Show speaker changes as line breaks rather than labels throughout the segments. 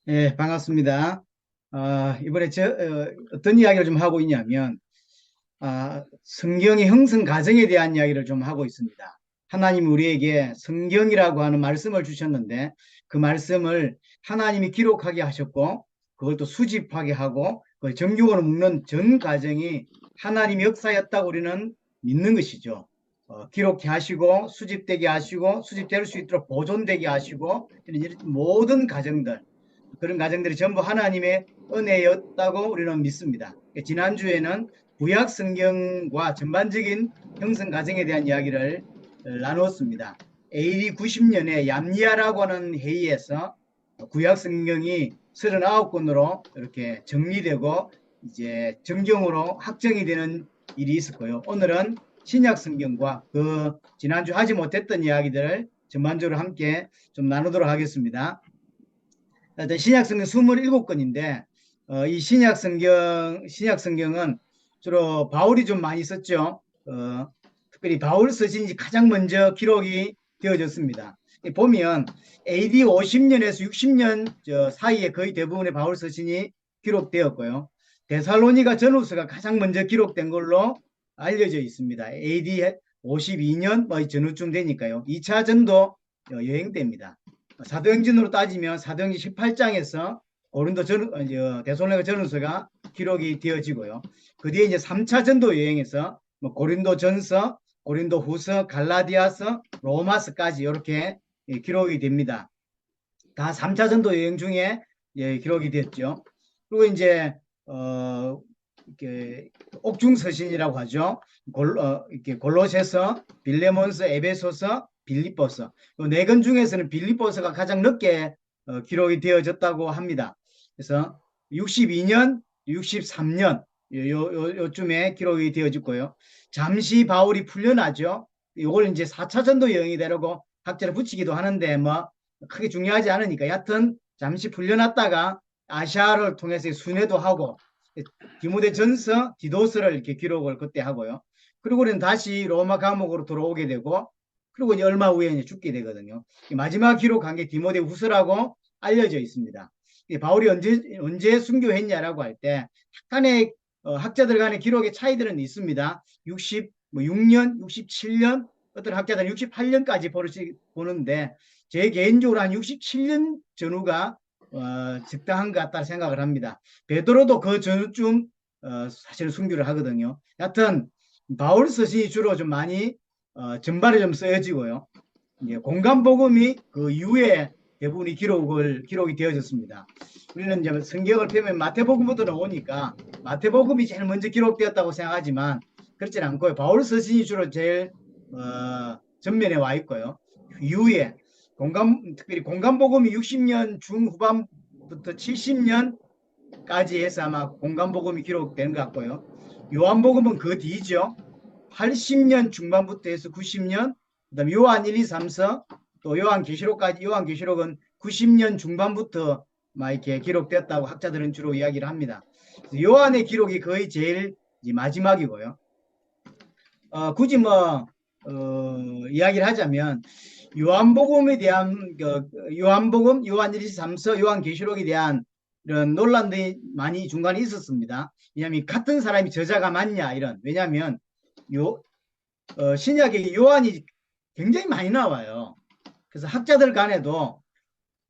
예, 반갑습니다. 이번에 어떤 이야기를 좀 하고 있냐면, 성경의 형성 과정에 대한 이야기를 좀 하고 있습니다. 하나님 우리에게 성경이라고 하는 말씀을 주셨는데, 그 말씀을 하나님이 기록하게 하셨고, 그걸 또 수집하게 하고, 그걸 정교으로 묶는 전 과정이 하나님의 역사였다고 우리는 믿는 것이죠. 기록해 하시고, 수집되게 하시고, 수집될 수 있도록 보존되게 하시고, 이런 모든 과정들, 그런 과정들이 전부 하나님의 은혜였다고 우리는 믿습니다. 지난주에는 구약 성경과 전반적인 형성 과정에 대한 이야기를 나누었습니다. AD 90년에 얌리아라고 하는 회의에서 구약 성경이 39권으로 이렇게 정리되고 이제 정경으로 확정이 되는 일이 있었고요. 오늘은 신약 성경과 그 지난주 하지 못했던 이야기들을 전반적으로 함께 좀 나누도록 하겠습니다. 신약성경 27권인데 이 신약성경은 주로 바울이 좀 많이 썼죠. 특별히 바울 서신이 가장 먼저 기록이 되어졌습니다. 보면 AD 50년에서 60년 사이에 거의 대부분의 바울 서신이 기록되었고요. 데살로니가 전후서가 가장 먼저 기록된 걸로 알려져 있습니다. AD 52년 뭐 전후쯤 되니까요. 2차 전도 여행 때입니다. 사도행전으로 따지면 사도행전 18장에서 고린도 데살로니가 전후서가 기록이 되어지고요. 그 뒤에 이제 3차 전도 여행에서 뭐 고린도 전서, 고린도 후서, 갈라디아서, 로마서까지 이렇게 기록이 됩니다. 다 3차 전도 여행 중에 기록이 됐죠. 그리고 이제 이렇게 옥중서신이라고 하죠. 이렇게 골로새서, 빌레몬서, 에베소서, 빌립보서. 네 권 중에서는 빌립보서가 가장 늦게 기록이 되어졌다고 합니다. 그래서 62년, 63년 요쯤에 기록이 되어졌고요. 잠시 바울이 풀려나죠. 이걸 이제 4차 전도 여행이 되려고 학자를 붙이기도 하는데 뭐 크게 중요하지 않으니까 여하튼 잠시 풀려났다가 아시아를 통해서 순회도 하고 디모데 전서, 디도서를 이렇게 기록을 그때 하고요. 그리고는 다시 로마 감옥으로 돌아오게 되고 그리고 이제 얼마 후에 이제 죽게 되거든요. 마지막 기록한 게 디모데 후서라고 알려져 있습니다. 바울이 언제 순교했냐라고 할 때 약간의 학자들 간의 기록의 차이들은 있습니다. 66년, 67년, 어떤 학자들은 68년까지 보는데 제 개인적으로 한 67년 전후가 적당한 것 같다 생각을 합니다. 베드로도 그 전쯤 사실 순교를 하거든요. 여하튼 바울 서신이 주로 좀 많이 전발에 좀 쓰여지고요. 공간복음이 그 이후에 대부분이 기록이 되어졌습니다. 우리는 이제 성경을 펴면 마태복음부터 나오니까 마태복음이 제일 먼저 기록되었다고 생각하지만 그렇진 않고요. 바울 서신이 주로 제일 전면에 와 있고요. 이후에 특별히 공간복음이 60년 중후반부터 70년까지 해서 아마 공간복음이 기록된 것 같고요. 요한복음은 그 뒤죠. 80년 중반부터 해서 90년, 그다음 요한 1, 2, 3서, 또 요한계시록까지. 요한계시록은 90년 중반부터 막 이렇게 기록됐다고 학자들은 주로 이야기를 합니다. 요한의 기록이 거의 제일 마지막이고요. 굳이 뭐 이야기를 하자면 요한복음에 대한 요한복음, 요한 1, 2, 3서, 요한계시록에 대한 이런 논란들이 많이 중간에 있었습니다. 왜냐하면 같은 사람이 저자가 맞냐 이런. 왜냐하면 신약에 요한이 굉장히 많이 나와요. 그래서 학자들 간에도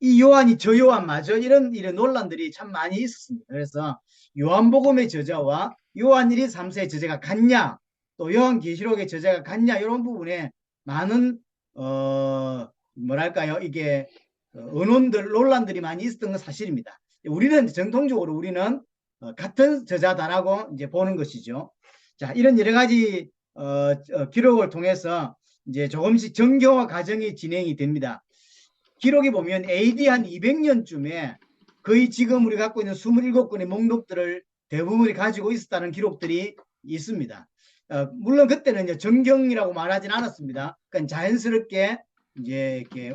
이 요한이 저 요한 맞아? 이런 논란들이 참 많이 있었습니다. 그래서 요한복음의 저자와 요한 1, 2, 3서의 저자가 같냐, 또 요한계시록의 저자가 같냐, 이런 부분에 많은 뭐랄까요, 이게 논란들이 많이 있었던 건 사실입니다. 우리는 정통적으로 같은 저자다라고 이제 보는 것이죠. 자, 이런 여러 가지 기록을 통해서 이제 조금씩 정교화 과정이 진행이 됩니다. 기록에 보면 AD 한 200년쯤에 거의 지금 우리 갖고 있는 27권의 목록들을 대부분이 가지고 있었다는 기록들이 있습니다. 물론 그때는 정경이라고 말하진 않았습니다. 그러니까 자연스럽게 이제 이렇게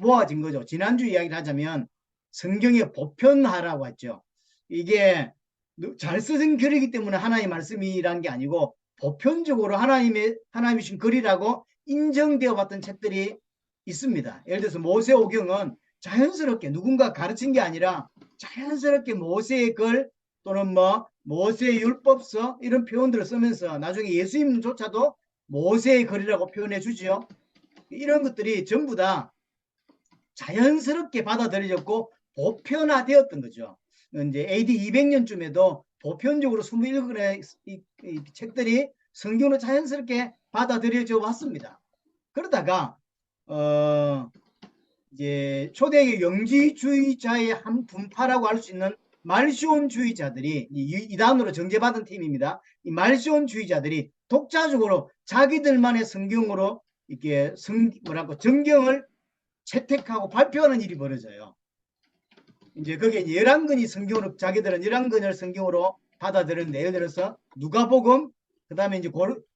모아진 거죠. 지난주 이야기를 하자면 성경의 보편화라고 했죠. 이게 잘 쓰신 글이기 때문에 하나님의 말씀이란 게 아니고 보편적으로 하나님이 신 글이라고 인정되어 봤던 책들이 있습니다. 예를 들어서 모세오경은 자연스럽게 누군가 가르친 게 아니라 자연스럽게 모세의 글 또는 뭐 모세의 율법서 이런 표현들을 쓰면서 나중에 예수님조차도 모세의 글이라고 표현해 주지요. 이런 것들이 전부 다 자연스럽게 받아들여졌고 보편화되었던 거죠. 이제 AD 200년쯤에도 보편적으로 27권의 이 책들이 성경으로 자연스럽게 받아들여져 왔습니다. 그러다가 이제 초대의 영지주의자의 한 분파라고 할 수 있는 말시온주의자들이 이단으로 정제받은 팀입니다. 이 말시온주의자들이 독자적으로 자기들만의 성경으로 이렇게 정경을 채택하고 발표하는 일이 벌어져요. 이제 그게 열왕근이 성경으로 자기들은 열왕근을 성경으로 받아들였는데 예를 들어서 누가복음, 그다음에 이제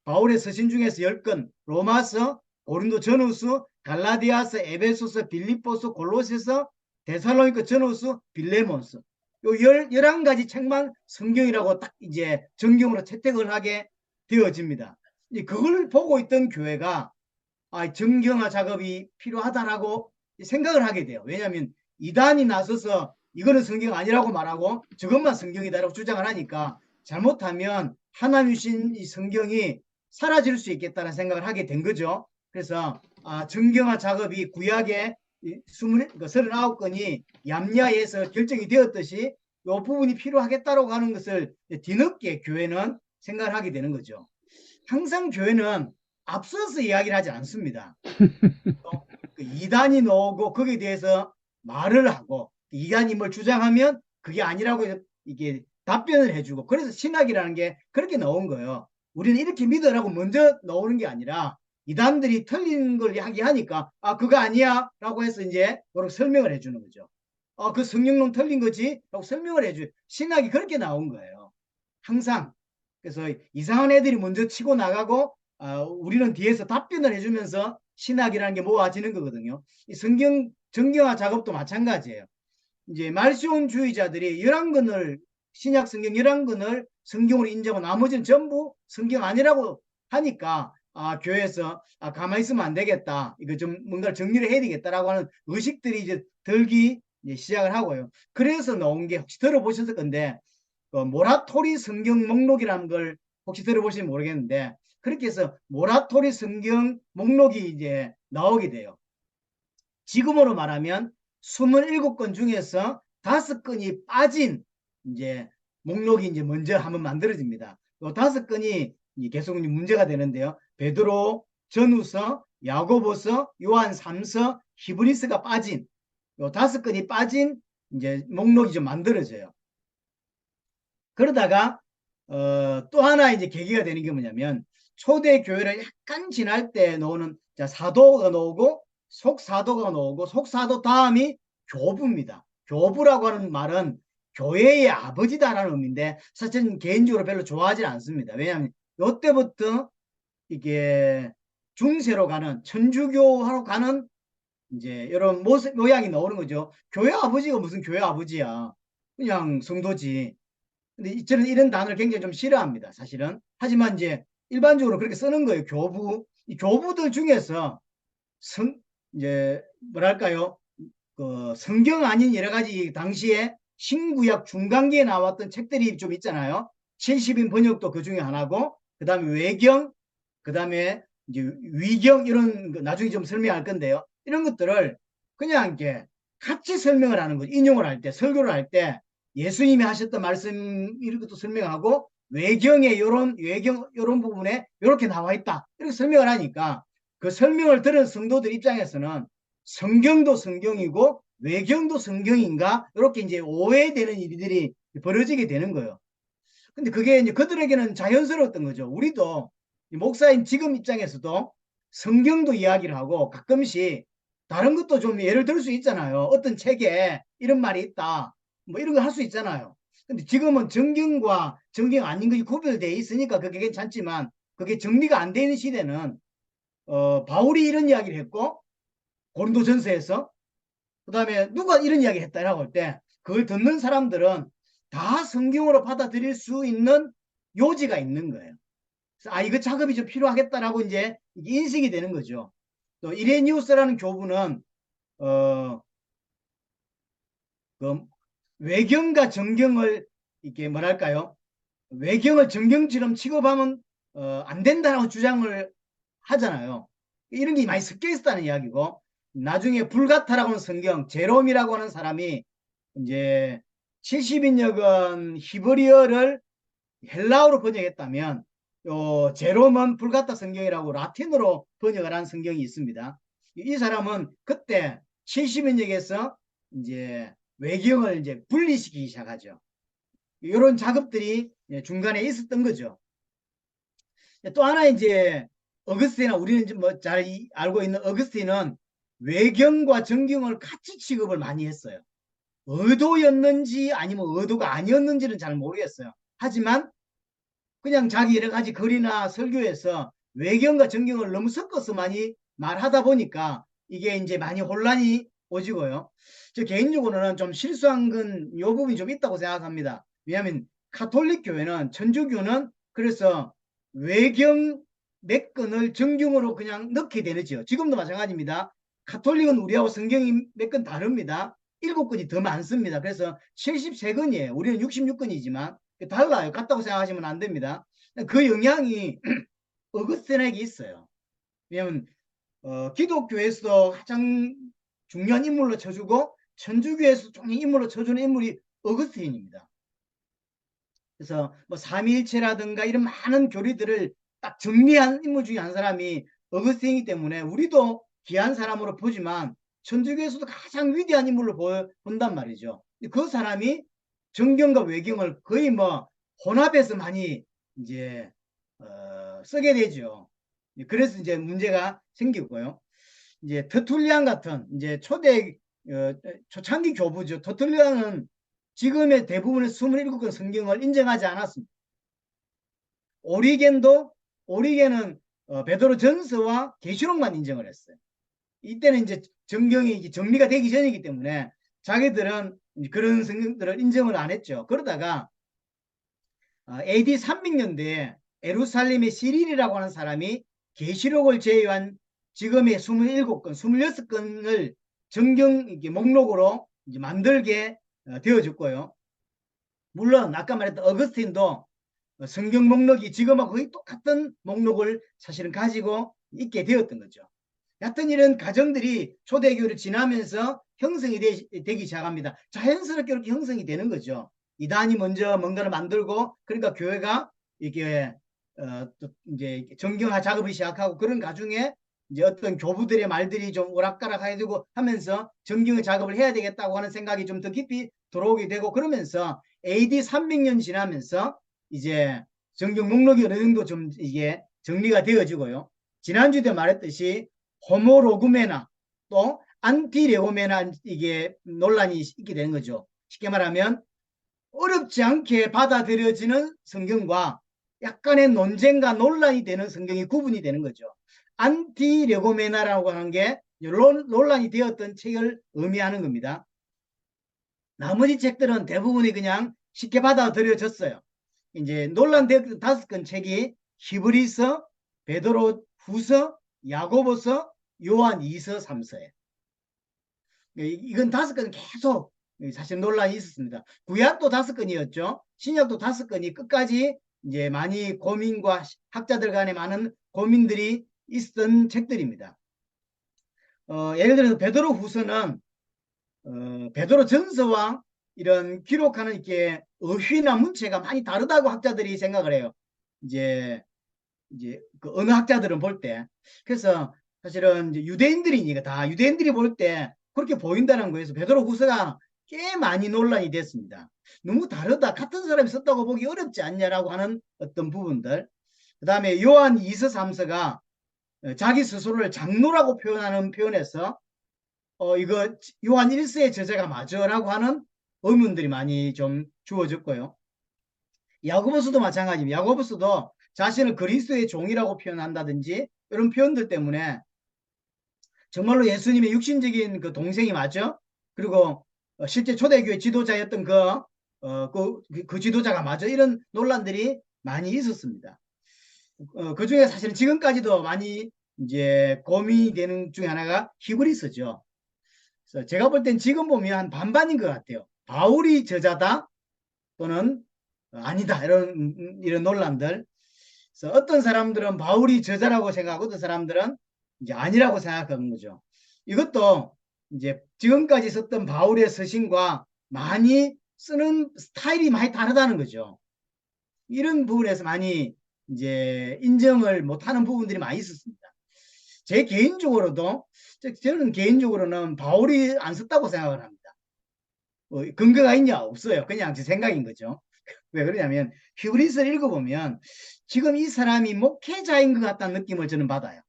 바울의 서신 중에서 10권, 로마서, 고린도 전후서, 갈라디아서, 에베소서, 빌립보서, 골로새서, 데살로니가 전후서, 빌레몬서. 요 11가지 책만 성경이라고 딱 이제 정경으로 채택을 하게 되어집니다. 그걸 보고 있던 교회가 정경화 작업이 필요하다라고 생각을 하게 돼요. 왜냐하면 이단이 나서서 이거는 성경 아니라고 말하고 저것만 성경이다라고 주장을 하니까 잘못하면 하나님 주신 이 성경이 사라질 수 있겠다는 생각을 하게 된 거죠. 그래서 정경화 작업이 구약의 39건이 얌야에서 결정이 되었듯이 이 부분이 필요하겠다라고 하는 것을 뒤늦게 교회는 생각을 하게 되는 거죠. 항상 교회는 앞서서 이야기를 하지 않습니다. 그 이단이 나오고 거기에 대해서 말을 하고 이단이 뭘 주장하면 그게 아니라고 이게 답변을 해주고 그래서 신학이라는 게 그렇게 나온 거예요. 우리는 이렇게 믿으라고 먼저 나오는 게 아니라 이단들이 틀린 걸 이야기하니까 그거 아니야 라고 해서 이제 그렇게 설명을 해주는 거죠. 그 성경론 틀린 거지 라고 설명을 해줘요. 신학이 그렇게 나온 거예요. 항상. 그래서 이상한 애들이 먼저 치고 나가고 우리는 뒤에서 답변을 해주면서 신학이라는 게 모아지는 거거든요. 이 정경화 작업도 마찬가지예요. 이제 말시온주의자들이 11권을 신약 성경 11권을 성경으로 인정하고 나머지는 전부 성경 아니라고 하니까 교회에서 가만히 있으면 안 되겠다. 이거 좀 뭔가 정리를 해야 되겠다라고 하는 의식들이 이제 들기 이제 시작을 하고요. 그래서 나온 게 혹시 들어보셨을 건데 모라토리 성경 목록이라는 걸 혹시 들어보시면 모르겠는데 그렇게 해서 모라토리 성경 목록이 이제 나오게 돼요. 지금으로 말하면 27권 중에서 5건이 빠진 이제 목록이 이제 먼저 한번 만들어집니다. 이 5건이 계속 문제가 되는데요. 베드로, 전후서, 야고보서, 요한 3서, 히브리스가 빠진 이 5건이 빠진 이제 목록이 좀 만들어져요. 그러다가 또 하나 이제 계기가 되는 게 뭐냐면 초대 교회를 약간 지날 때 나오는 사도가 나오고 속사도가 나오고 속사도 다음이 교부입니다. 교부라고 하는 말은 교회의 아버지다라는 의미인데 사실 개인적으로 별로 좋아하지 않습니다. 왜냐하면 이때부터 이게 중세로 가는 천주교하러 가는 이제 이런 모양이 나오는 거죠. 교회 아버지가 무슨 교회 아버지야. 그냥 성도지. 근데 저는 이런 단어를 굉장히 좀 싫어합니다. 사실은. 하지만 이제 일반적으로 그렇게 쓰는 거예요. 교부. 이 교부들 중에서 이제 뭐랄까요? 그 성경 아닌 여러 가지 당시에 신구약 중간기에 나왔던 책들이 좀 있잖아요. 70인 번역도 그 중에 하나고, 그 다음에 외경, 그 다음에 이제 위경 이런 거 나중에 좀 설명할 건데요. 이런 것들을 그냥 이렇게 같이 설명을 하는 거죠. 인용을 할 때, 설교를 할 때 예수님이 하셨던 말씀 이런 것도 설명하고 외경의 요런 부분에 이렇게 나와 있다. 이렇게 설명을 하니까 그 설명을 들은 성도들 입장에서는 성경도 성경이고 외경도 성경인가 이렇게 이제 오해되는 일들이 벌어지게 되는 거예요. 근데 그게 이제 그들에게는 자연스러웠던 거죠. 우리도 목사인 지금 입장에서도 성경도 이야기를 하고 가끔씩 다른 것도 좀 예를 들 수 있잖아요. 어떤 책에 이런 말이 있다. 뭐 이런 거 할 수 있잖아요. 근데 지금은 정경과 정경 아닌 것이 구별되어 있으니까 그게 괜찮지만 그게 정리가 안 되는 시대는 바울이 이런 이야기를 했고 고린도전서에서 그다음에 누가 이런 이야기를 했다라고 할 때 그걸 듣는 사람들은 다 성경으로 받아들일 수 있는 요지가 있는 거예요. 그래서 이거 작업이 좀 필요하겠다라고 이제 인식이 되는 거죠. 또 이레니우스라는 교부는 그 외경과 정경을 이렇게 뭐랄까요? 외경을 정경처럼 취급하면 안 된다라고 주장을 하잖아요. 이런 게 많이 섞여 있었다는 이야기고, 나중에 불가타라고 하는 성경, 제롬이라고 하는 사람이 이제 70인역은 히브리어를 헬라어로 번역했다면, 요 제롬은 불가타 성경이라고 라틴어로 번역을 한 성경이 있습니다. 이 사람은 그때 70인역에서 이제 외경을 이제 분리시키기 시작하죠. 이런 작업들이 중간에 있었던 거죠. 또 하나 이제 어거스티나 우리는 뭐 잘 알고 있는 어거스티는 외경과 정경을 같이 취급을 많이 했어요. 의도였는지 아니면 의도가 아니었는지는 잘 모르겠어요. 하지만 그냥 자기 여러 가지 글이나 설교에서 외경과 정경을 너무 섞어서 많이 말하다 보니까 이게 이제 많이 혼란이 오지고요. 저 개인적으로는 좀 실수한 건 이 부분이 좀 있다고 생각합니다. 왜냐하면 카톨릭 교회는, 천주교는 그래서 외경 몇 건을 정경으로 그냥 넣게 되죠. 지금도 마찬가지입니다. 카톨릭은 우리하고 성경이 몇 건 다릅니다. 7건이 더 많습니다. 그래서 73건이에요. 우리는 66건이지만 달라요. 같다고 생각하시면 안 됩니다. 그 영향이 어거스틴에게 있어요. 왜냐하면 기독교에서도 가장 중요한 인물로 쳐주고 천주교에서 중요한 인물로 쳐주는 인물이 어거스틴입니다. 그래서 뭐 삼위일체라든가 이런 많은 교리들을 딱 정리한 인물 중에 한 사람이 어거스틴이기 때문에 우리도 귀한 사람으로 보지만 천주교에서도 가장 위대한 인물로 본단 말이죠. 그 사람이 정경과 외경을 거의 뭐 혼합해서 많이 이제 쓰게 되죠. 그래서 이제 문제가 생기고요. 이제 터툴리안 같은 이제 초창기 교부죠. 터툴리안은 지금의 대부분의 27권 성경을 인정하지 않았습니다. 오리겐은 베드로 전서와 계시록만 인정을 했어요. 이때는 이제 정경이 정리가 되기 전이기 때문에 자기들은 그런 성경들을 인정을 안 했죠. 그러다가 AD 300년대에 에루살렘의 시릴이라고 하는 사람이 계시록을 제외한 지금의 27권, 26건을 정경 목록으로 이제 만들게 되어졌고요. 물론 아까 말했던 어거스틴도 성경 목록이 지금하고 거의 똑같은 목록을 사실은 가지고 있게 되었던 거죠. 여하튼 이런 과정들이 초대교를 지나면서 형성이 되기 시작합니다. 자연스럽게 이렇게 형성이 되는 거죠. 이단이 먼저 뭔가를 만들고, 그러니까 교회가 이게 이제 정경화 작업을 시작하고, 그런 과정에 이제 어떤 교부들의 말들이 좀 오락가락하게 하면서 정경의 작업을 해야 되겠다고 하는 생각이 좀 더 깊이 들어오게 되고, 그러면서 AD 300년 지나면서 이제 정경 목록이 어느 정도 좀 이게 정리가 되어지고요. 지난주에 말했듯이 호모로구메나 또 안티레오메나 이게 논란이 있게 되는 거죠. 쉽게 말하면 어렵지 않게 받아들여지는 성경과 약간의 논쟁과 논란이 되는 성경이 구분이 되는 거죠. 안티레고메나라고 하는 게 논란이 되었던 책을 의미하는 겁니다. 나머지 책들은 대부분이 그냥 쉽게 받아들여졌어요. 이제 논란되었던 5권 책이 히브리서, 베드로 후서, 야고보서, 요한 2서, 3서예요. 이건 5건 계속 사실 논란이 있었습니다. 구약도 5건이었죠. 신약도 5건이 끝까지 이제 많이 고민과 학자들 간에 많은 고민들이 있었던 책들입니다. 예를 들어서 베드로 후서는 베드로 전서와 이런 기록하는 이렇게 어휘나 문체가 많이 다르다고 학자들이 생각을 해요. 이제 그 어느 학자들은 볼 때. 그래서 사실은 이제 유대인들이니까 다 유대인들이 볼 때 그렇게 보인다는 거에서 베드로 후서가 꽤 많이 논란이 됐습니다. 너무 다르다. 같은 사람이 썼다고 보기 어렵지 않냐라고 하는 어떤 부분들. 그 다음에 요한 2서 3서가 자기 스스로를 장로라고 표현하는 표현에서 이거 요한 1서의 저자가 맞아라고 하는 의문들이 많이 좀 주어졌고요. 야고보서도 마찬가지입니다. 야고보서도 자신을 그리스도의 종이라고 표현한다든지 이런 표현들 때문에 정말로 예수님의 육신적인 그 동생이 맞죠? 그리고 실제 초대교회 지도자였던 그 지도자가 맞아? 이런 논란들이 많이 있었습니다. 그 중에 사실은 지금까지도 많이 이제 고민이 되는 중에 하나가 히브리서죠. 그래서 제가 볼 땐 지금 보면 한 반반인 것 같아요. 바울이 저자다 또는 아니다 이런 논란들. 그래서 어떤 사람들은 바울이 저자라고 생각하고 어떤 사람들은 이제 아니라고 생각하는 거죠. 이것도 이제 지금까지 썼던 바울의 서신과 많이 쓰는 스타일이 많이 다르다는 거죠. 이런 부분에서 많이 이제 인정을 못하는 부분들이 많이 있었습니다. 제 개인적으로도 저는 개인적으로는 바울이 안 썼다고 생각을 합니다. 근거가 있냐? 없어요. 그냥 제 생각인 거죠. 왜 그러냐면 히브리서를 읽어보면 지금 이 사람이 목회자인 것 같다는 느낌을 저는 받아요.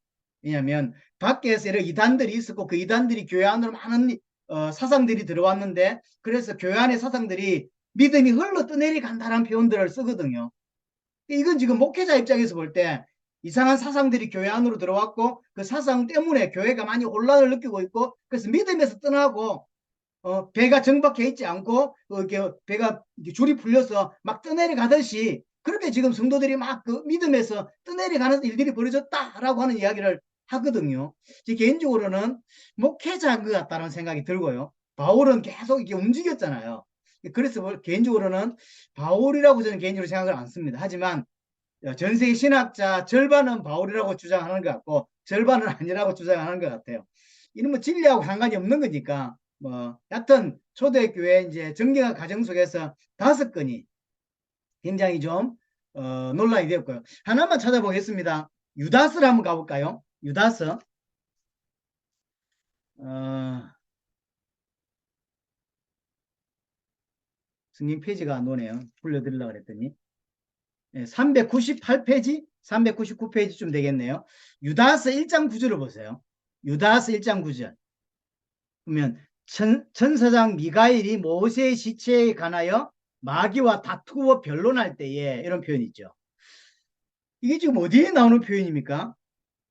왜냐하면 밖에서 이런 이단들이 있었고 그 이단들이 교회 안으로 많은 사상들이 들어왔는데 그래서 교회 안의 사상들이 믿음이 흘러 떠내리 간다는 표현들을 쓰거든요. 이건 지금 목회자 입장에서 볼 때 이상한 사상들이 교회 안으로 들어왔고 그 사상 때문에 교회가 많이 혼란을 느끼고 있고 그래서 믿음에서 떠나고 배가 정박해 있지 않고 이렇게 배가 이렇게 줄이 풀려서 막 떠내려 가듯이 그렇게 지금 성도들이 막 그 믿음에서 떠내려 가는 일들이 벌어졌다라고 하는 이야기를 하거든요. 제 개인적으로는 목회자인 것 같다는 생각이 들고요. 바울은 계속 이렇게 움직였잖아요. 그래서 개인적으로는 바울이라고 저는 개인적으로 생각을 안 씁니다. 하지만 전 세계 신학자 절반은 바울이라고 주장하는 것 같고 절반은 아니라고 주장하는 것 같아요. 이는 뭐 진리하고 상관이 없는 거니까 뭐 여하튼 초대교회 이제 정경화 과정 속에서 5건이 굉장히 좀 논란이 되었고요. 하나만 찾아보겠습니다. 유다스를 한번 가볼까요? 유다스. 성경 페이지가 안 오네요. 불려드리려고 그랬더니. 398페이지, 399페이지쯤 되겠네요. 유다스 1장 9절을 보세요. 유다스 1장 9절. 그러면 천사장 미가엘이 모세의 시체에 관하여 마귀와 다투어 변론할 때에 이런 표현이 있죠. 이게 지금 어디에 나오는 표현입니까?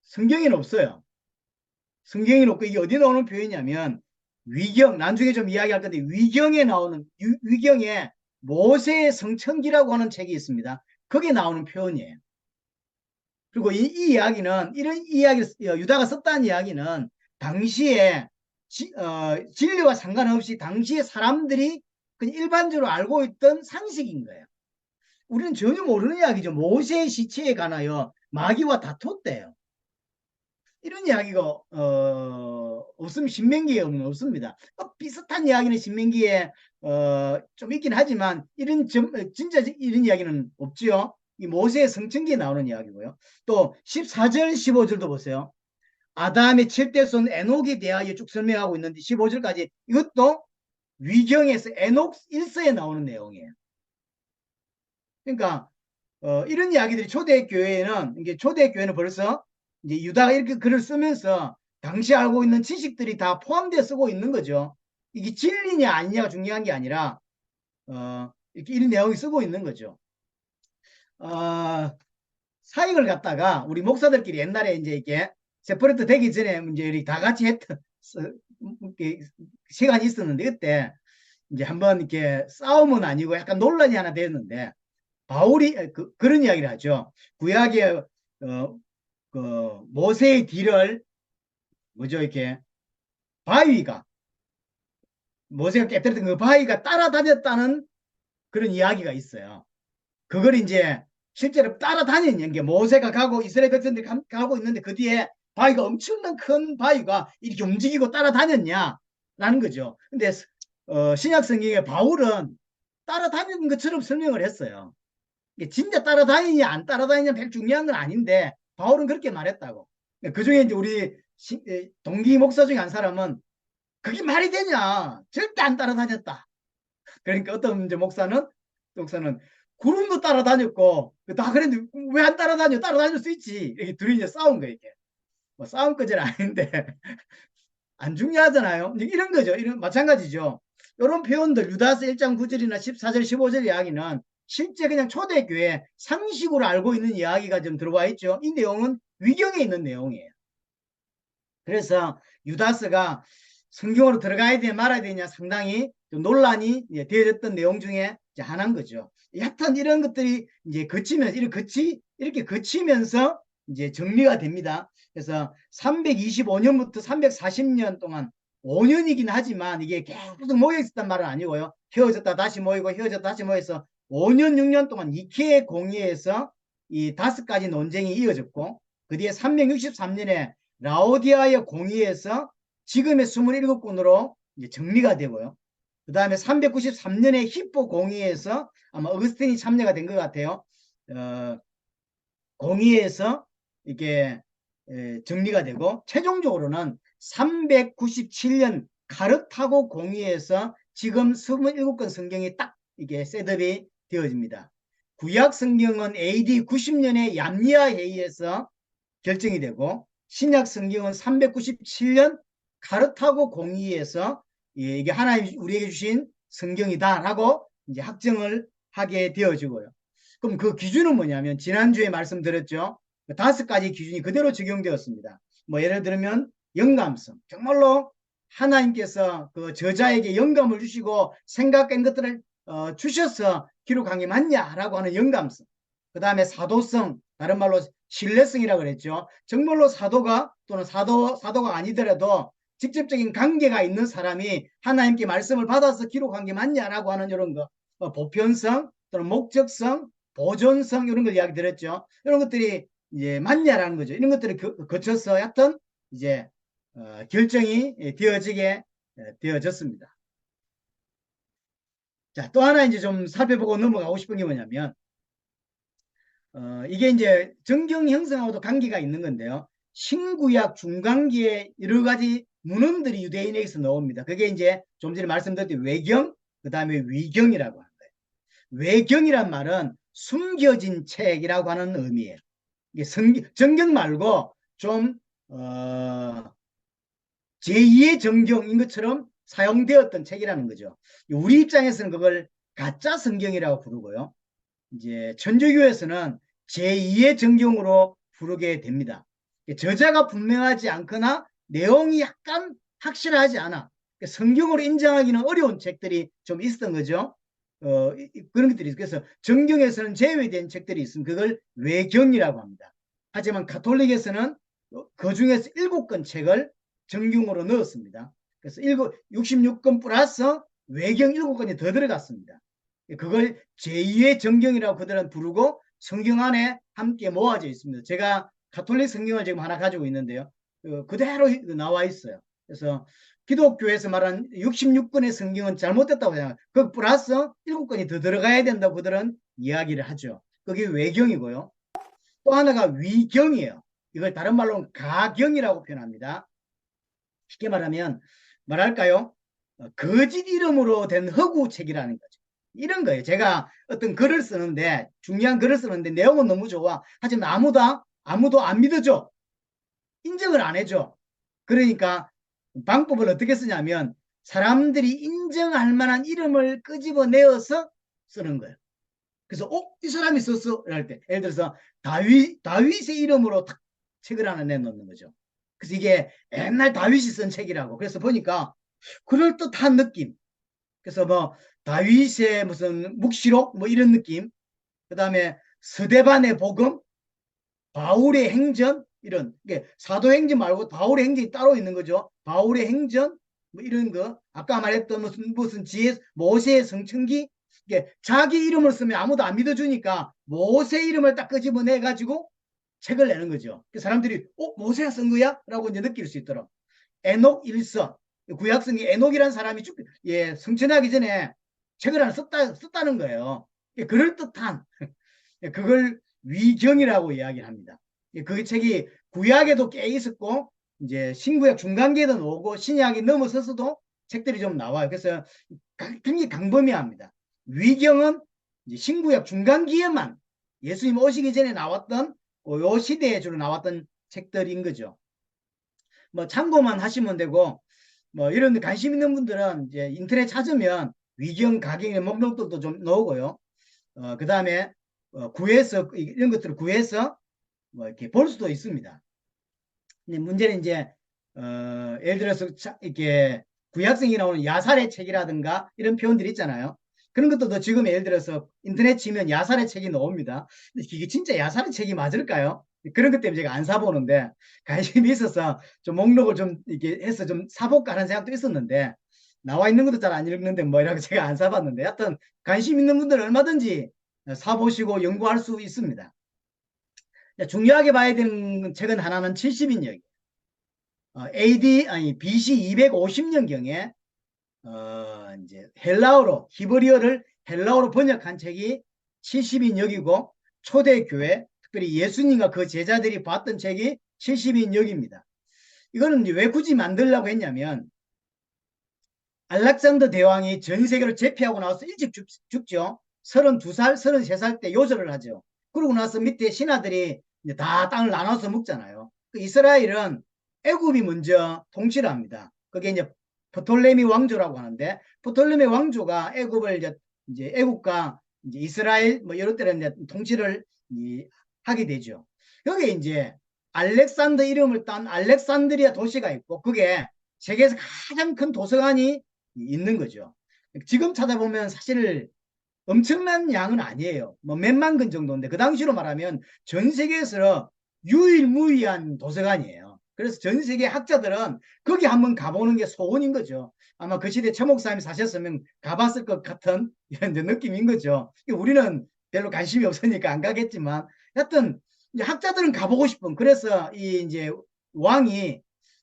성경에는 없어요. 성경에는 없고 이게 어디에 나오는 표현이냐면 위경, 나중에 좀 이야기할 건데 위경에 나오는 위경에 모세의 성천기라고 하는 책이 있습니다. 거기에 나오는 표현이에요. 그리고 이 이야기는 이런 이야기를 유다가 썼다는 이야기는 당시에 진리와 상관없이 당시에 사람들이 그냥 일반적으로 알고 있던 상식인 거예요. 우리는 전혀 모르는 이야기죠. 모세의 시체에 관하여 마귀와 다퉜대요. 이런 이야기가 없으면 신명기에 없습니다. 비슷한 이야기는 신명기에 좀 있긴 하지만 진짜 이런 이야기는 없지요. 이 모세의 성천기에 나오는 이야기고요. 또 14절 15절도 보세요. 아담의 7대손 에녹에 대하여 쭉 설명하고 있는데 15절까지 이것도 위경에서 에녹 1서에 나오는 내용이에요. 그러니까 이런 이야기들이 초대교회는 이게 초대교회는 벌써 이제 유다가 이렇게 글을 쓰면서 당시 알고 있는 지식들이 다 포함되어 쓰고 있는 거죠. 이게 진리냐 아니냐가 중요한 게 아니라 이렇게 이런 내용이 쓰고 있는 거죠. 사역을 갖다가 우리 목사들끼리 옛날에 이제 이렇게 세퍼레이트 되기 전에 이제 우리 다 같이 했던 시간이 있었는데 그때 이제 한번 이렇게 싸움은 아니고 약간 논란이 하나 됐는데 바울이 그런 이야기를 하죠. 구약의 모세의 뒤를 뭐죠 이렇게 바위가 모세가 깨뜨렸던 그 바위가 따라다녔다는 그런 이야기가 있어요. 그걸 이제 실제로 따라다니는 게 모세가 가고 이스라엘 백성들이 가고 있는데 그 뒤에 바위가 엄청난 큰 바위가 이렇게 움직이고 따라다녔냐라는 거죠. 근데 신약 성경에 바울은 따라다니는 것처럼 설명을 했어요. 진짜 따라다니냐 안 따라다니냐 별 중요한 건 아닌데 바울은 그렇게 말했다고. 그 중에 이제 우리 동기 목사 중에 한 사람은 그게 말이 되냐 절대 안 따라다녔다. 그러니까 어떤 이제 목사는 구름도 따라다녔고 다 그랬는데 왜 안 따라다녀? 따라다닐 수 있지. 이렇게 둘이 이제 싸운 거예요. 이게 뭐 싸움 까지는 아닌데 안 중요하잖아요. 이런 거죠. 이런 마찬가지죠. 이런 표현들 유다서 1장 9절이나 14절 15절 이야기는 실제 그냥 초대교회 상식으로 알고 있는 이야기가 좀 들어와 있죠. 이 내용은 위경에 있는 내용이에요. 그래서 유다스가 성경으로 들어가야 되냐 말아야 되냐 상당히 좀 논란이 되어졌던 내용 중에 하나인 거죠. 여하튼 이런 것들이 이제 이렇게 거치면서 이제 정리가 됩니다. 그래서 325년부터 340년 동안 5년이긴 하지만 이게 계속 모여 있었단 말은 아니고요. 헤어졌다 다시 모이고 헤어졌다 다시 모여서 5년, 6년 동안 니케 공의에서 이 5가지 논쟁이 이어졌고 그 뒤에 363년에 라오디아의 공의에서 지금의 27권으로 이제 정리가 되고요. 그 다음에 393년에 히포 공의에서 아마 어거스틴이 참여가 된 것 같아요. 공의에서 이게 정리가 되고 최종적으로는 397년 카르타고 공의에서 지금 27권 성경이 딱 이게 셋업이 되어집니다. 구약 성경은 AD 90년에 얌리아 회의에서 결정이 되고 신약 성경은 397년 카르타고 공의에서 이게 하나님 우리에게 주신 성경이다라고 이제 확정을 하게 되어지고요. 그럼 그 기준은 뭐냐면 지난주에 말씀드렸죠. 5가지 기준이 그대로 적용되었습니다. 뭐 예를 들면 영감성. 정말로 하나님께서 그 저자에게 영감을 주시고 생각한 것들을 주셔서 기록한 게 맞냐라고 하는 영감성. 그 다음에 사도성, 다른 말로 신뢰성이라고 그랬죠. 정말로 사도가 또는 사도가 아니더라도 직접적인 관계가 있는 사람이 하나님께 말씀을 받아서 기록한 게 맞냐라고 하는 이런 거. 보편성 또는 목적성, 보존성 이런 걸 이야기 드렸죠. 이런 것들이 이제 맞냐라는 거죠. 이런 것들을 거쳐서 하여튼 이제 결정이 되어지게 되어졌습니다. 자, 또 하나 이제 좀 살펴보고 넘어가고 싶은 게 뭐냐면 이게 이제 정경 형성하고도 관계가 있는 건데요. 신구약 중간기에 여러 가지 문헌들이 유대인에게서 나옵니다. 그게 이제 좀 전에 말씀드렸듯이 외경, 그 다음에 위경이라고 하는 거예요. 외경이란 말은 숨겨진 책이라고 하는 의미예요. 이게 정경 말고 좀 제2의 정경인 것처럼 사용되었던 책이라는 거죠. 우리 입장에서는 그걸 가짜 성경이라고 부르고요. 이제 천주교에서는 제2의 정경으로 부르게 됩니다. 저자가 분명하지 않거나 내용이 약간 확실하지 않아. 성경으로 인정하기는 어려운 책들이 좀 있었던 거죠. 그런 것들이 있어요. 그래서 정경에서는 제외된 책들이 있으면 그걸 외경이라고 합니다. 하지만 가톨릭에서는 그 중에서 7권 책을 정경으로 넣었습니다. 그래서 66권 플러스 외경 7권이 더 들어갔습니다. 그걸 제2의 정경이라고 그들은 부르고 성경 안에 함께 모아져 있습니다. 제가 가톨릭 성경을 지금 하나 가지고 있는데요. 그대로 나와 있어요. 그래서 기독교에서 말한 66권의 성경은 잘못됐다고 생각해요. 그 플러스 7권이 더 들어가야 된다고 그들은 이야기를 하죠. 그게 외경이고요. 또 하나가 위경이에요. 이걸 다른 말로는 가경이라고 표현합니다. 쉽게 말하면 뭐랄까요? 거짓 이름으로 된 허구책이라는 거죠. 이런 거예요. 제가 어떤 글을 쓰는데 중요한 글을 쓰는데 내용은 너무 좋아. 하지만 아무도 안 믿어줘. 인정을 안 해줘. 그러니까 방법을 어떻게 쓰냐면 사람들이 인정할 만한 이름을 끄집어내어서 쓰는 거예요. 그래서 이 사람이 썼어? 이럴 때 예를 들어서 다윗의 이름으로 탁 책을 하나 내놓는 거죠. 그래서 이게 옛날 다윗이 쓴 책이라고. 그래서 보니까 그럴듯한 느낌. 그래서 뭐 다윗의 무슨 묵시록 뭐 이런 느낌. 그 다음에 스데반의 복음, 바울의 행전 이런 사도행전 말고 바울의 행전이 따로 있는 거죠. 바울의 행전 뭐 이런 거 아까 말했던 무슨 지혜 모세의 성천기 자기 이름을 쓰면 아무도 안 믿어주니까 모세 이름을 딱 끄집어내 가지고 책을 내는 거죠. 사람들이 모세가 쓴 거야? 라고 이제 느낄 수 있도록. 에녹 일서 구약성에 에녹이라는 사람이 성천하기 전에 책을 하나 썼다는 거예요. 그럴듯한 그걸 위경이라고 이야기를 합니다. 그 책이 구약에도 꽤 있었고 이제 신구약 중간기에도 나오고 신약이 넘어서서도 책들이 좀 나와요. 그래서 굉장히 강범위합니다. 위경은 이제 신구약 중간기에만 예수님 오시기 전에 나왔던 요 시대에 주로 나왔던 책들인 거죠. 뭐 참고만 하시면 되고 뭐 이런 관심 있는 분들은 이제 인터넷 찾으면 위경 가경의 목록들도 좀 나오고요. 그 다음에 구해서 이런 것들을 구해서 뭐 이렇게 볼 수도 있습니다. 근데 문제는 이제 예를 들어서 이렇게 구약성이 나오는 야살의 책이라든가 이런 표현들이 있잖아요. 그런 것도 지금 예를 들어서 인터넷 치면 야살의 책이 나옵니다. 근데 이게 진짜 야살의 책이 맞을까요? 그런 것 때문에 제가 안 사보는데 관심이 있어서 좀 목록을 좀 이렇게 해서 좀 사볼까 하는 생각도 있었는데 나와 있는 것도 잘 안 읽는데 뭐 이라고 제가 안 사봤는데 하여튼 관심 있는 분들은 얼마든지 사보시고 연구할 수 있습니다. 중요하게 봐야 되는 책은 하나는 70인역. AD 아니 BC 250년경에 이제 헬라어로 히브리어를 헬라어로 번역한 책이 70인역이고 초대교회 특별히 예수님과 그 제자들이 봤던 책이 70인역입니다. 이거는 왜 굳이 만들려고 했냐면 알렉산더 대왕이 전 세계를 제패하고 나서 일찍 죽죠. 32살, 33살 때 요절을 하죠. 그러고 나서 밑에 신하들이 이제 다 땅을 나눠서 먹잖아요. 그 이스라엘은 애굽이 먼저 통치를 합니다. 그게 이제 프톨레미 왕조라고 하는데 프톨레미 왕조가 애굽을 이제 애굽과 이제 이스라엘 뭐 여러 때는 이제 통치를 하게 되죠. 여기 이제 알렉산더 이름을 딴 알렉산드리아 도시가 있고 그게 세계에서 가장 큰 도서관이 있는 거죠. 지금 찾아보면 사실 엄청난 양은 아니에요. 뭐 몇만 권 정도인데 그 당시로 말하면 전 세계에서 유일무이한 도서관이에요. 그래서 전 세계 학자들은 거기 한번 가보는 게 소원인 거죠. 아마 그 시대 최 목사님이 사셨으면 가봤을 것 같은 이런 느낌인 거죠. 우리는 별로 관심이 없으니까 안 가겠지만 하여튼 학자들은 가보고 싶은 그래서 이 이제 왕이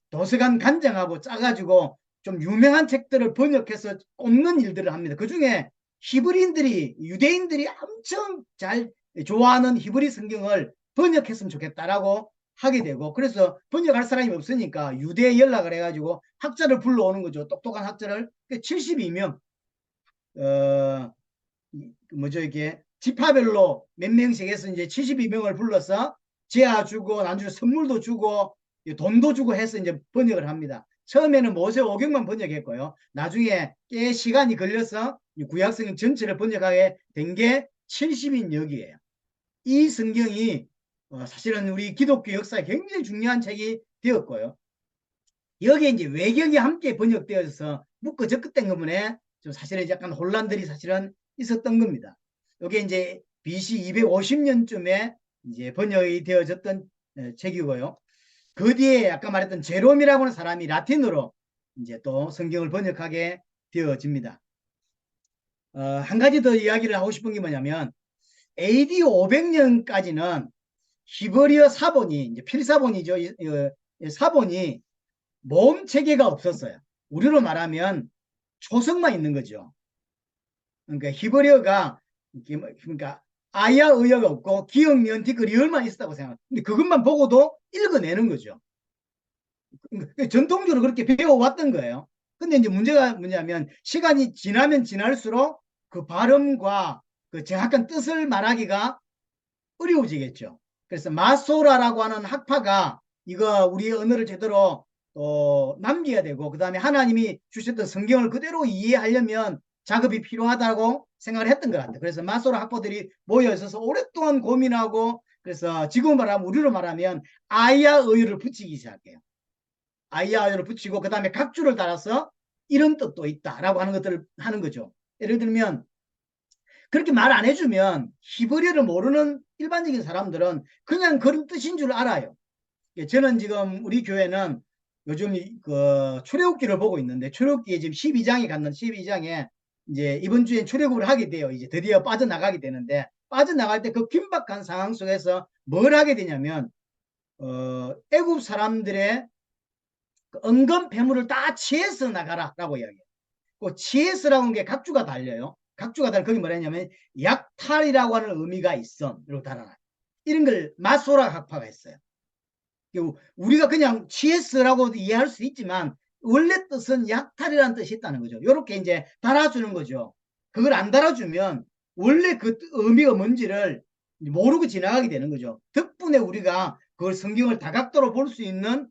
도서관 간장하고 짜가지고 좀 유명한 책들을 번역해서 꼽는 일들을 합니다. 그 중에 히브리인들이 유대인들이 엄청 잘 좋아하는 히브리 성경을 번역했으면 좋겠다라고 하게 되고 그래서 번역할 사람이 없으니까 유대에 연락을 해가지고 학자를 불러오는 거죠. 똑똑한 학자를 72명 뭐죠 이게 지파별로 몇 명씩 해서 이제 72명을 불러서 제아 주고 나중에 선물도 주고 돈도 주고 해서 이제 번역을 합니다. 처음에는 모세 오경만 번역했고요. 나중에 꽤 시간이 걸려서 구약성경 전체를 번역하게 된 게 70인역이에요. 이 성경이 사실은 우리 기독교 역사에 굉장히 중요한 책이 되었고요. 여기에 이제 외경이 함께 번역되어서 묶어졌기 때문에 좀 사실은 약간 혼란들이 사실은 있었던 겁니다. 이게 이제 BC 250년쯤에 이제 번역이 되어졌던 책이고요. 그 뒤에 아까 말했던 제롬이라고 하는 사람이 라틴어로 이제 또 성경을 번역하게 되어집니다. 한 가지 더 이야기를 하고 싶은 게 뭐냐면 AD 500년까지는 히브리어 사본이 이제 필사본이죠. 사본이 모음 체계가 없었어요. 우리로 말하면 초성만 있는 거죠. 그러니까 히브리어가 그러니까 아야 의어가 없고 기역 니은 디귿 리을만 있었다고 생각합니다. 근데 그것만 보고도 읽어내는 거죠. 전통적으로 그렇게 배워왔던 거예요. 근데 이제 문제가 뭐냐면 시간이 지나면 지날수록 그 발음과 그 정확한 뜻을 말하기가 어려워지겠죠. 그래서 마소라라고 하는 학파가 이거 우리 언어를 제대로 남겨야 되고 그 다음에 하나님이 주셨던 성경을 그대로 이해하려면 작업이 필요하다고 생각을 했던 것 같아요. 그래서 마소라 학파들이 모여 있어서 오랫동안 고민하고 그래서 지금 말하면 우리로 말하면 아야의를 붙이기 시작해요. 아이아이를 붙이고 그 다음에 각주를 달아서 이런 뜻도 있다라고 하는 것들을 하는 거죠. 예를 들면 그렇게 말 안 해주면 히브리어를 모르는 일반적인 사람들은 그냥 그런 뜻인 줄 알아요. 저는 지금 우리 교회는 요즘 그 출애굽기를 보고 있는데 출애굽기에 지금 12장이 갔는 12장에 이제 이번 주에 출애굽을 하게 돼요. 이제 드디어 빠져나가게 되는데 빠져나갈 때 그 긴박한 상황 속에서 뭘 하게 되냐면 애굽 사람들의 그 은금 패물을 다 취해서 나가라라고 이야기해요. 그 취해서라는 게 각주가 달려요. 각주가 달려 거기 뭐냐면 약탈이라고 하는 의미가 있어. 이렇게 달아놔요. 이런 걸 마소라 학파가 했어요. 우리가 그냥 취해서라고 이해할 수 있지만 원래 뜻은 약탈이라는 뜻이 있다는 거죠. 이렇게 이제 달아주는 거죠. 그걸 안 달아주면 원래 그 의미가 뭔지를 모르고 지나가게 되는 거죠. 덕분에 우리가 그걸 성경을 다각도로 볼 수 있는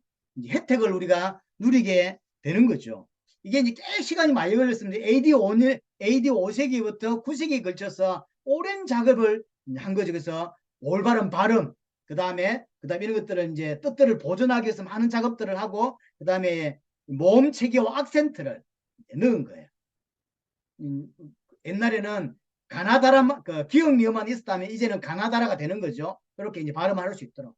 혜택을 우리가 누리게 되는 거죠. 이게 이제 꽤 시간이 많이 걸렸습니다. AD 5세기부터 9세기에 걸쳐서 오랜 작업을 한 거죠. 그래서 올바른 발음, 그다음에 이런 것들은 이제 뜻들을 보존하기 위해서 많은 작업들을 하고 그다음에 모음 체계와 악센트를 넣은 거예요. 옛날에는 가나다라 그 기억 리어만 있었다면 이제는 가나다라가 되는 거죠. 그렇게 이제 발음할 수 있도록.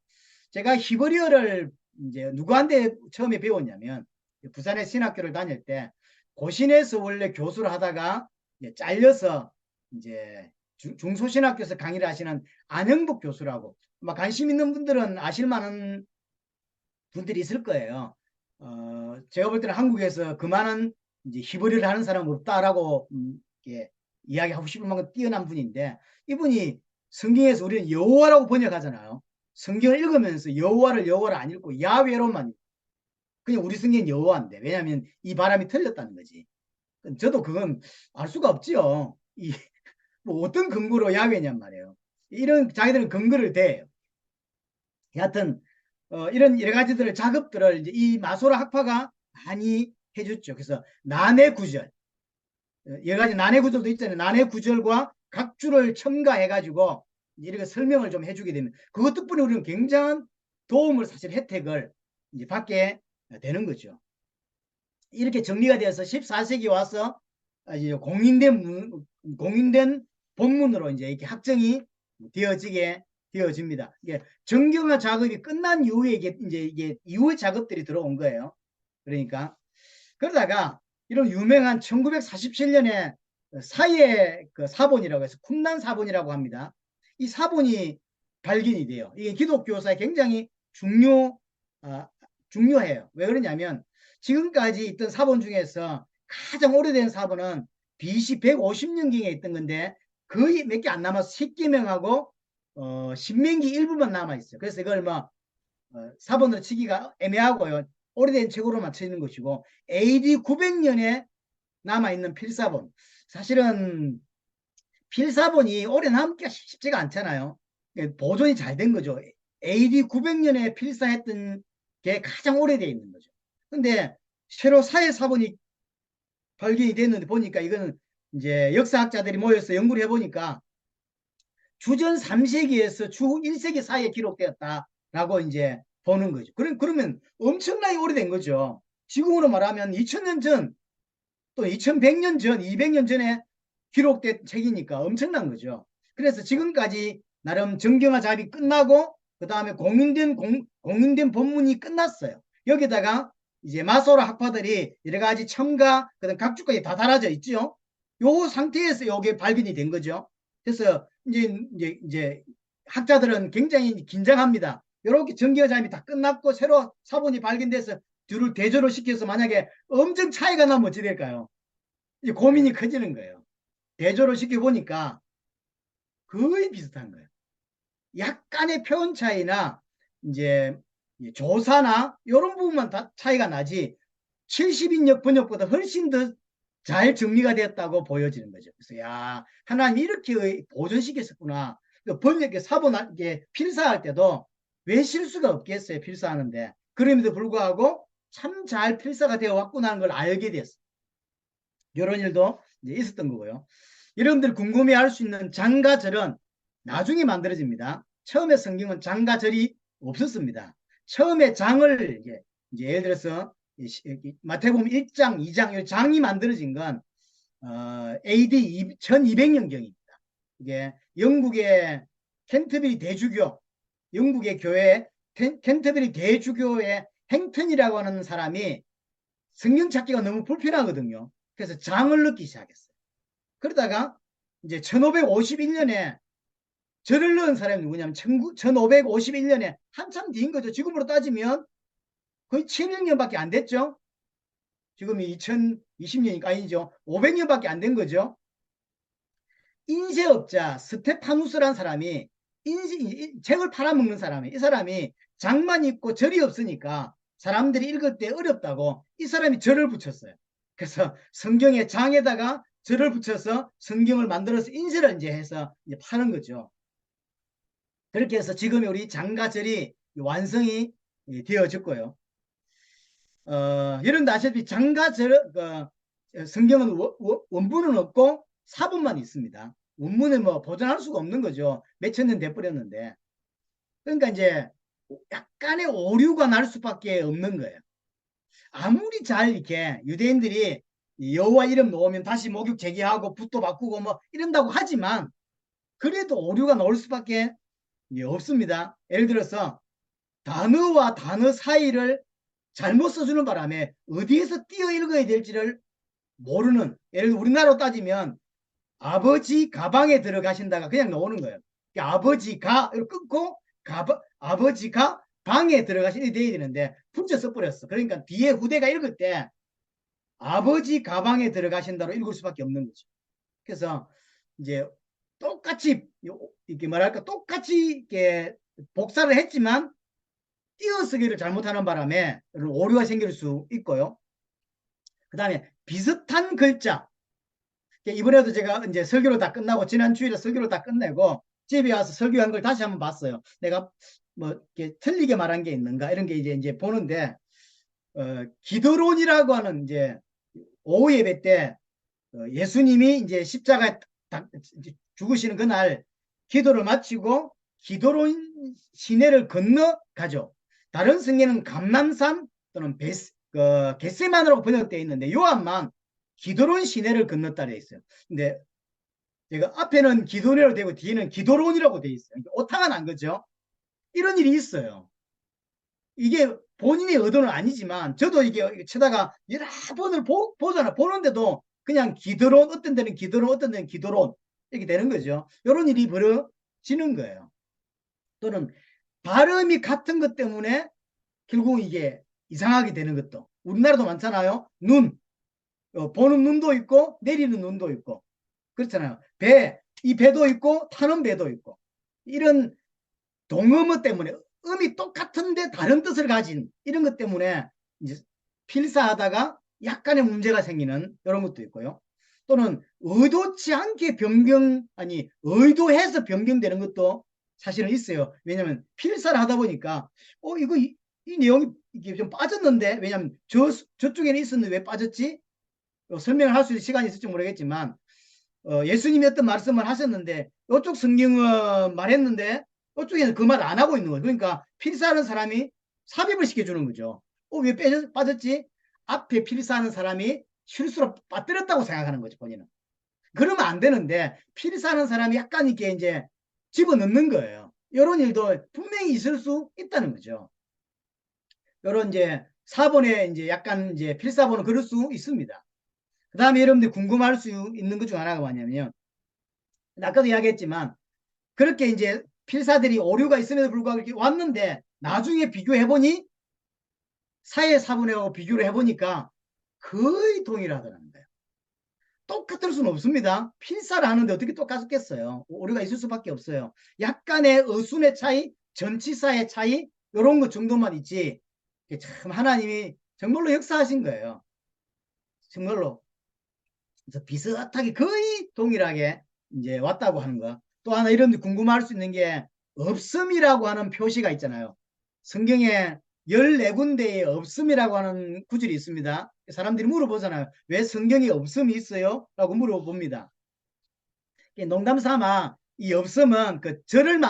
제가 히브리어를 이제 누구한테 처음에 배웠냐면 부산의 신학교를 다닐 때 고신에서 원래 교수를 하다가 이제 잘려서 이제 중소신학교에서 강의를 하시는 안영복 교수라고 막 관심 있는 분들은 아실 만한 분들이 있을 거예요. 제가 볼 때는 한국에서 그만한 이제 히브리를 하는 사람은 없다라고 예, 이야기하고 싶을 만큼 뛰어난 분인데 이분이 성경에서 우리는 여호와라고 번역하잖아요. 성경을 읽으면서 여호와를 여호와를 안 읽고 야훼로만 그냥 우리 성경 여호와인데 왜냐하면 이 바람이 틀렸다는 거지. 저도 그건 알 수가 없지요. 뭐 어떤 근거로 야훼냔 말이에요. 이런 자기들은 근거를 대요. 여하튼 이런 여러 가지들을 작업들을 이제 이 마소라 학파가 많이 해줬죠. 그래서 난해 구절 여러 가지 난해 구절도 있잖아요. 난해 구절과 각주를 첨가해가지고 이렇게 설명을 좀 해주게 되면 그것 덕분에 우리는 굉장한 도움을 사실 혜택을 이제 받게 되는 거죠. 이렇게 정리가 되어서 14세기 와서 이제 공인된 본문으로 이제 이렇게 확정이 되어집니다. 이게 정경화 작업이 끝난 이후에 이게 이후의 작업들이 들어온 거예요. 그러니까 그러다가 이런 유명한 1947년에 사예 그 사본이라고 해서 쿰난 사본이라고 합니다. 이 사본이 발견이 돼요. 이게 기독교사에 굉장히 중요해요. 왜 그러냐면 지금까지 있던 사본 중에서 가장 오래된 사본은 BC 150년경에 있던 건데 거의 몇 개 안 남아서 십계명하고 신명기 일부만 남아 있어요. 그래서 이걸 뭐 사본으로 치기가 애매하고요. 오래된 책으로만 치는 것이고 AD 900년에 남아있는 필사본. 사실은 필사본이 오래 남기가 쉽지가 않잖아요. 보존이 잘 된 거죠. AD 900년에 필사했던 게 가장 오래되어 있는 거죠. 근데 새로 사회사본이 발견이 됐는데 보니까 이거는 이제 역사학자들이 모여서 연구를 해보니까 주전 3세기에서 주 1세기 사이에 기록되었다라고 이제 보는 거죠. 그러면 엄청나게 오래된 거죠. 지금으로 말하면 2000년 전, 또 2100년 전, 200년 전에 기록된 책이니까 엄청난 거죠. 그래서 지금까지 나름 정경화 작업이 끝나고 그 다음에 공인된 본문이 끝났어요. 여기다가 이제 마소라 학파들이 여러 가지 첨가, 그다음 각주까지 다 달아져 있죠. 요 상태에서 요게 발견이 된 거죠. 그래서 이제 학자들은 굉장히 긴장합니다. 이렇게 정경화 작업이 다 끝났고 새로 사본이 발견돼서 둘을 대조를 시켜서 만약에 엄청 차이가 나면 어찌 될까요? 이제 고민이 커지는 거예요. 대조를 시켜보니까 거의 비슷한 거예요. 약간의 표현 차이나 이제 조사나 이런 부분만 다 차이가 나지 70인역 번역보다 훨씬 더 잘 정리가 됐다고 보여지는 거죠. 그래서 야 하나님이 이렇게 보존시켰었구나. 번역에 사본 필사할 때도 왜 실수가 없겠어요. 필사하는데 그럼에도 불구하고 참 잘 필사가 되어 왔구나 하는 걸 알게 됐어요. 이런 일도 이제 있었던 거고요. 여러분들 궁금해할 수 있는 장가절은 나중에 만들어집니다. 처음에 성경은 장가절이 없었습니다. 처음에 장을 이제 예를 들어서 마태복음 1장, 2장 장이 만들어진 건 AD 1200년경입니다. 이게 영국의 캔터베리 대주교, 영국의 교회 캔터베리 대주교의 행턴이라고 하는 사람이 성경 찾기가 너무 불편하거든요. 그래서 장을 넣기 시작했어요. 그러다가 이제 1551년에 절을 넣은 사람이 누구냐면 1551년에 한참 뒤인 거죠. 지금으로 따지면 거의 700년밖에 안 됐죠. 지금이 2020년이니까 아니죠. 500년밖에 안 된 거죠. 인쇄업자 스테파누스라는 사람이 책을 팔아먹는 사람이 이 사람이 장만 있고 절이 없으니까 사람들이 읽을 때 어렵다고 이 사람이 절을 붙였어요. 그래서 성경의 장에다가 절을 붙여서 성경을 만들어서 인쇄를 이제 해서 이제 파는 거죠. 그렇게 해서 지금의 우리 장가절이 완성이 되어졌고요. 여러분도 아시다시피 장가절 성경은 원문은 없고 사본만 있습니다. 원문은 뭐 보존할 수가 없는 거죠. 몇천 년 돼버렸는데. 그러니까 이제 약간의 오류가 날 수밖에 없는 거예요. 아무리 잘 이렇게 유대인들이 여호와 이름 놓으면 다시 목욕 재개하고 붓도 바꾸고 뭐 이런다고 하지만 그래도 오류가 나올 수밖에 없습니다. 예를 들어서 단어와 단어 사이를 잘못 써주는 바람에 어디에서 띄어 읽어야 될지를 모르는, 예를 들어 우리나라로 따지면 아버지 가방에 들어가신다가 그냥 나오는 거예요. 그러니까 아버지가 이렇게 끊고 아버지가 방에 들어가시니 돼야 되는데 붙여 써버렸어. 그러니까 뒤에 후대가 읽을 때 아버지 가방에 들어가신다로 읽을 수밖에 없는 거죠. 그래서 이제 똑같이 이렇게 뭐랄까 똑같이 이렇게 복사를 했지만 띄어쓰기를 잘못하는 바람에 오류가 생길 수 있고요. 그 다음에 비슷한 글자. 이번에도 제가 이제 설교를 다 끝나고 지난 주일에 설교를 다 끝내고 집에 와서 설교한 걸 다시 한번 봤어요. 내가 뭐 이렇게 틀리게 말한 게 있는가 이런 게 이제 보는데 기도론이라고 하는 이제 오후 예배 때 예수님이 이제 십자가에 죽으시는 그날 기도를 마치고 기도론 시내를 건너가죠. 다른 성경은 감람산 또는 겟세마네라고 번역되어 있는데 요한만 기도론 시내를 건넜다 되어 있어요. 근데 제가 앞에는 기도론이라고 되고 뒤에는 기도론이라고 되어 있어요. 오타가 난 거죠. 이런 일이 있어요. 이게 본인의 의도는 아니지만 저도 이게 쳐다가 여러 번을 보잖아. 보는데도 그냥 기도론, 어떤 데는 기도론, 어떤 데는 기도론 이렇게 되는 거죠. 이런 일이 벌어지는 거예요. 또는 발음이 같은 것 때문에 결국 이게 이상하게 되는 것도 우리나라도 많잖아요. 눈, 보는 눈도 있고 내리는 눈도 있고 그렇잖아요. 이 배도 있고 타는 배도 있고 이런 동음어 때문에 음이 똑같은데 다른 뜻을 가진 이런 것 때문에 이제 필사하다가 약간의 문제가 생기는 이런 것도 있고요. 또는 의도치 않게 의도해서 변경되는 것도 사실은 있어요. 왜냐하면 필사를 하다 보니까 이거 이 내용이 이게 좀 빠졌는데 왜냐하면 저쪽에는 있었는데 왜 빠졌지? 설명을 할 수 있는 시간이 있을지 모르겠지만 예수님이 어떤 말씀을 하셨는데 이쪽 성경은 말했는데 이쪽에는 그 말 안 하고 있는 거예요. 그러니까 필사하는 사람이 삽입을 시켜주는 거죠. 왜 빠졌지? 앞에 필사하는 사람이 실수로 빠뜨렸다고 생각하는 거죠, 본인은. 그러면 안 되는데 필사하는 사람이 약간 이렇게 이제 집어넣는 거예요. 이런 일도 분명히 있을 수 있다는 거죠. 이런 이제 사본에 이제 약간 이제 필사본은 그럴 수 있습니다. 그 다음에 여러분들이 궁금할 수 있는 것 중 하나가 뭐냐면 아까도 이야기했지만 그렇게 이제 필사들이 오류가 있음에도 불구하고 이렇게 왔는데 나중에 비교해보니 사회 사본하고 비교를 해보니까 거의 동일하더라는 거예요. 똑같을 수는 없습니다. 필사를 하는데 어떻게 똑같겠어요. 오류가 있을 수밖에 없어요. 약간의 어순의 차이, 전치사의 차이 이런 것 정도만 있지 참 하나님이 정말로 역사하신 거예요. 정말로. 그래서 비슷하게 거의 동일하게 이제 왔다고 하는 거. 또 하나 이런 데 궁금할 수 있는 게 없음이라고 하는 표시가 있잖아요. 성경에 14군데에 없음이라고 하는 구절이 있습니다. 사람들이 물어보잖아요. 왜 성경에 없음이 있어요? 라고 물어봅니다. 농담 삼아 이 없음은 그 절을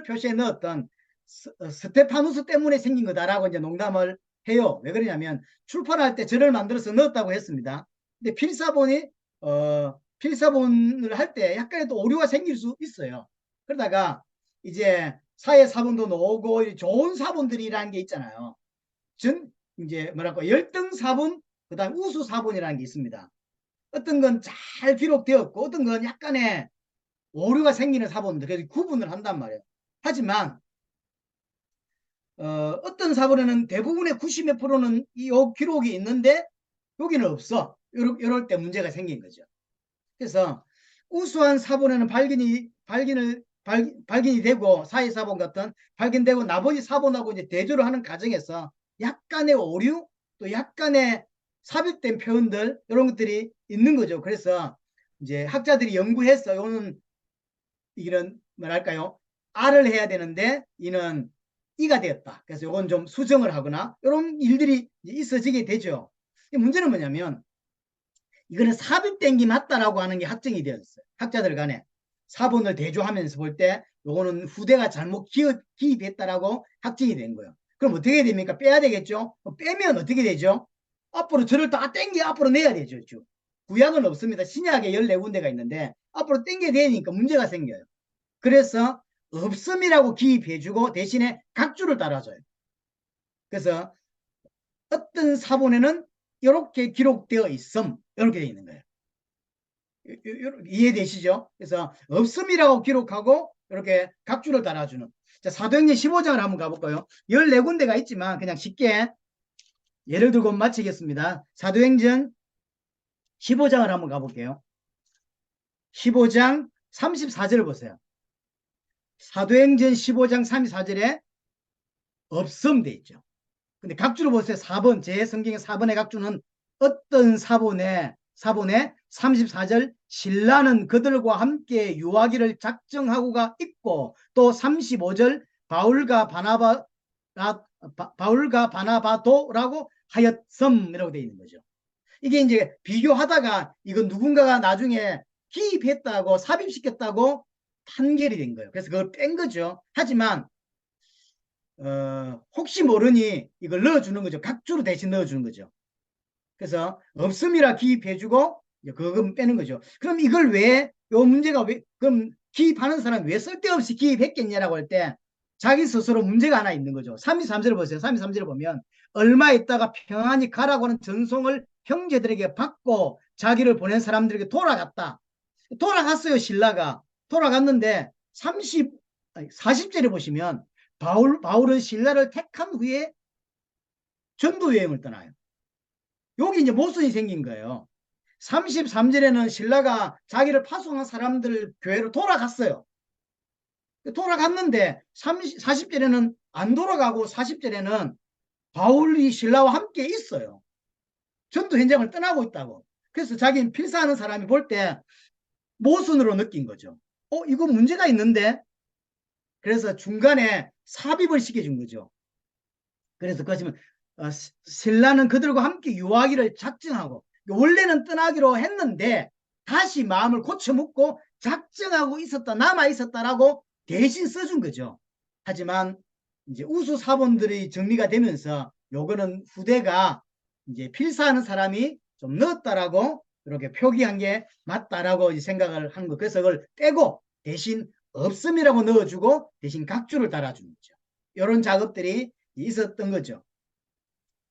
표시해 넣었던 스테파누스 때문에 생긴 거다라고 이제 농담을 해요. 왜 그러냐면 출판할 때 절을 만들어서 넣었다고 했습니다. 근데 필사본을 할 때 약간의 또 오류가 생길 수 있어요. 그러다가 이제 사회 사본도 나오고 좋은 사본들이라는 게 있잖아요. 이제 뭐랄까 열등 사본, 그다음 우수 사본이라는 게 있습니다. 어떤 건 잘 기록되었고 어떤 건 약간의 오류가 생기는 사본들, 그래서 구분을 한단 말이에요. 하지만 어떤 사본에는 대부분의 90몇 프로는 이 기록이 있는데 여기는 없어. 이럴 때 문제가 생긴 거죠. 그래서 우수한 사본에는 발견이 되고 사회사본 같은 발견되고 나머지 사본하고 이제 대조를 하는 과정에서 약간의 오류 또 약간의 삽입된 표현들 이런 것들이 있는 거죠. 그래서 이제 학자들이 연구해서 이런 뭐랄까요? R을 해야 되는데 이는 E가 되었다. 그래서 이건 좀 수정을 하거나 이런 일들이 있어지게 되죠. 문제는 뭐냐면 이거는 삽입된 게 맞다라고 하는 게 확정이 되었어요. 학자들 간에 사본을 대조하면서 볼 때 이거는 후대가 잘못 기입했다라고 확정이 된 거예요. 그럼 어떻게 됩니까? 빼야 되겠죠? 빼면 어떻게 되죠? 앞으로 저를 다 땡겨 앞으로 내야 되죠. 구약은 없습니다. 신약에 14군데가 있는데 앞으로 땡겨야 되니까 문제가 생겨요. 그래서 없음이라고 기입해주고 대신에 각주를 따라줘요. 그래서 어떤 사본에는 이렇게 기록되어 있음, 이렇게 되어 있는 거예요. 이해되시죠? 그래서 없음이라고 기록하고 이렇게 각주를 달아주는. 자, 사도행전 15장을 한번 가볼까요? 14군데가 있지만 그냥 쉽게 예를 들고 마치겠습니다. 사도행전 15장을 한번 가볼게요. 15장 34절을 보세요. 사도행전 15장 34절에 없음 돼 있죠. 근데 각주를 보세요. 4번, 제 성경의 4번의 각주는 어떤 사본에 34절 신라는 그들과 함께 유하기를 작정하고가 있고, 또 35절 바울과 바나바도라고 하였음이라고 되어 있는 거죠. 이게 이제 비교하다가 이거 누군가가 나중에 기입했다고 삽입시켰다고 판결이 된 거예요. 그래서 그걸 뺀 거죠. 하지만 혹시 모르니 이걸 넣어주는 거죠. 각주로 대신 넣어주는 거죠. 그래서 없음이라 기입해주고 그건 빼는 거죠. 그럼 이걸 왜, 요 문제가 왜, 그럼 기입하는 사람이 왜 쓸데없이 기입했겠냐라고 할 때 자기 스스로 문제가 하나 있는 거죠. 33절을 보세요. 33절을 보면 얼마 있다가 평안히 가라고 하는 전송을 형제들에게 받고 자기를 보낸 사람들에게 돌아갔다. 돌아갔어요. 신라가. 돌아갔는데 40절에 보시면 바울은 신라를 택한 후에 전도 여행을 떠나요. 여기 이제 모순이 생긴 거예요. 33절에는 신라가 자기를 파송한 사람들 교회로 돌아갔어요. 돌아갔는데 40절에는 안 돌아가고 40절에는 바울이 신라와 함께 있어요. 전도 현장을 떠나고 있다고. 그래서 자기는 필사하는 사람이 볼 때 모순으로 느낀 거죠. 이거 문제가 있는데? 그래서 중간에 삽입을 시켜준 거죠. 그래서 그것이면 신라는 그들과 함께 유하기를 작정하고, 원래는 떠나기로 했는데 다시 마음을 고쳐먹고 작정하고 있었다, 남아 있었다라고 대신 써준 거죠. 하지만 이제 우수 사본들이 정리가 되면서 요거는 후대가 이제 필사하는 사람이 좀 넣었다라고 이렇게 표기한 게 맞다라고 생각을 한 거. 그래서 그걸 빼고 대신 없음이라고 넣어주고 대신 각주를 달아주는 거죠. 이런 작업들이 있었던 거죠.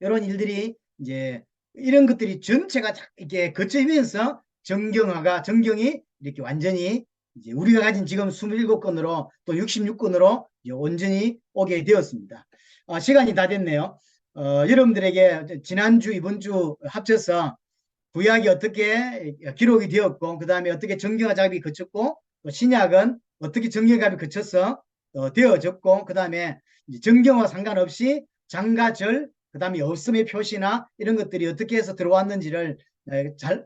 이런 일들이 이제 이런 것들이 전체가 이렇게 거쳐지면서 정경이 이렇게 완전히 이제 우리가 가진 지금 27권으로 또 66권으로 온전히 오게 되었습니다. 시간이 다 됐네요. 여러분들에게 지난주 이번 주 합쳐서 구약이 어떻게 기록이 되었고 그 다음에 어떻게 정경화 작업이 거쳤고 또 신약은 어떻게 정경화 작업이 거쳐서 되어졌고 그 다음에 정경화 상관없이 장가절 그 다음에 없음의 표시나 이런 것들이 어떻게 해서 들어왔는지를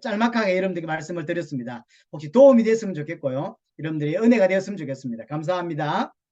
짤막하게 여러분들에게 말씀을 드렸습니다. 혹시 도움이 됐으면 좋겠고요. 여러분들이 은혜가 되었으면 좋겠습니다. 감사합니다.